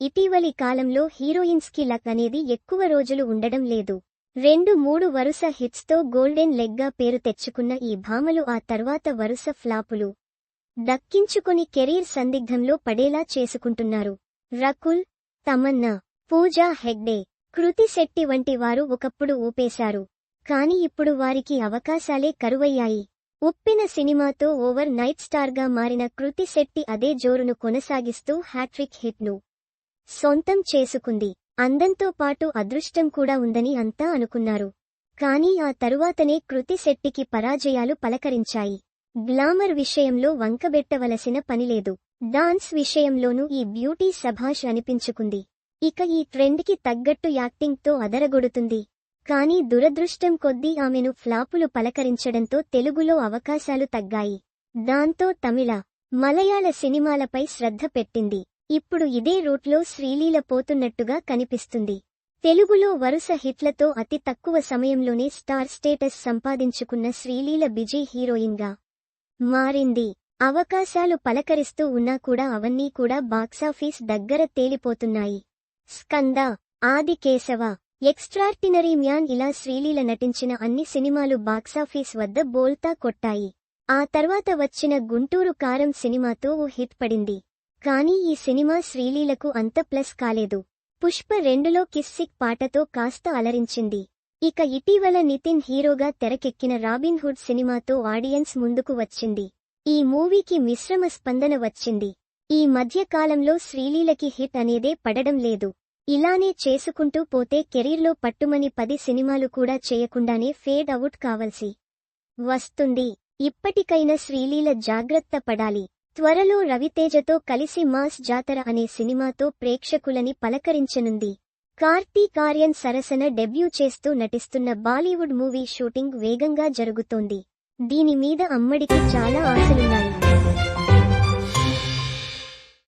ఇటీవలి కాలంలో హీరోయిన్స్ కి లక్ అనేది ఎక్కువ రోజులు ఉండడం లేదు. 2-3 వరుస హిట్స్ తో గోల్డెన్ లెగ్ గా పేరు తెచ్చుకున్న ఈ భామలు ఆ తర్వాత వరుస ఫ్లాపులు దక్కించుకొని కెరీర్ సందిగ్ధంలో పడేలా చేసుకుంటున్నారు. రకుల్, తమన్నా, పూజా హెగ్డే, కృతి శెట్టి వంటి వారు ఒకప్పుడు ఊపేశారు. కాని ఇప్పుడు వారికి అవకాశాలే కరువయ్యాయి. ఉప్పెన సినిమాతో ఓవర్ నైట్ స్టార్ గా మారిన కృతి శెట్టి అదే జోరును కొనసాగిస్తూ హ్యాట్రిక్ హిట్ ను సొంతం చేసుకుంది. అందంతో పాటు అదృష్టం కూడా ఉందని అంతా అనుకున్నారు. కానీ ఆ తరువాతనే కృతి శెట్టికి పరాజయాలు పలకరించాయి. గ్లామర్ విషయంలో వంకబెట్టవలసిన పనిలేదు. డాన్స్ విషయంలోనూ ఈ బ్యూటీ సభాష్ అనిపించుకుంది. ఇక ఈ ట్రెండ్ కి తగ్గట్టు యాక్టింగ్ తో అదరగొడుతుంది. కానీ దురదృష్టం కొద్దీ ఆమెను ఫ్లాపులు పలకరించడంతో తెలుగులో అవకాశాలు తగ్గాయి. దాంతో తమిళ, మలయాళ సినిమాలపై శ్రద్ధ పెట్టింది. ఇప్పుడు ఇదే రూట్లో శ్రీలీల పోతున్నట్టుగా కనిపిస్తుంది. తెలుగులో వరుస హిట్లతో అతి తక్కువ సమయంలోనే స్టార్ స్టేటస్ సంపాదించుకున్న శ్రీలీల బిజీ హీరోయిన్ గా మారింది. అవకాశాలు పలకరిస్తూ ఉన్నా కూడా అవన్నీ కూడా బాక్సాఫీస్ దగ్గర తేలిపోతున్నాయి. స్కంద, ఆదికేశవ, ఎక్స్ట్రార్డినరీ మ్యాన్ ఇలా శ్రీలీల నటించిన అన్ని సినిమాలు బాక్సాఫీస్ వద్ద బోల్తా కొట్టాయి. ఆ తర్వాత వచ్చిన గుంటూరు కారం సినిమాతో ఓ హిట్ పడింది. కానీ ఈ సినిమా శ్రీలీలకు అంత ప్లస్ కాలేదు. పుష్ప 2లో కిస్సిక్ పాటతో కాస్త అలరించింది. ఇక ఇటీవల నితిన్ హీరోగా తెరకెక్కిన రాబిన్ హుడ్ సినిమాతో ఆడియన్స్ ముందుకు వచ్చింది. ఈ మూవీకి మిశ్రమ స్పందన వచ్చింది. ఈ మధ్య కాలంలో శ్రీలీలకి హిట్ అనేదే పడడం లేదు. ఇలానే చేసుకుంటూ పోతే కెరీర్లో పట్టుమని 10 సినిమాలు కూడా చేయకుండానే ఫేడ్ అవుట్ కావలసి వస్తుంది. ఇప్పటికైనా శ్రీలీల జాగ్రత్త పడాలి. త్వరలో రవితేజతో కలిసి మాస్ జాతర అనే సినిమాతో ప్రేక్షకులని పలకరించనుంది. కార్తీక్ ఆర్యన్ సరసన డెబ్యూ చేస్తూ నటిస్తున్న బాలీవుడ్ మూవీ షూటింగ్ వేగంగా జరుగుతోంది. దీని మీద అమ్మడికి చాలా ఆశలున్నాయి.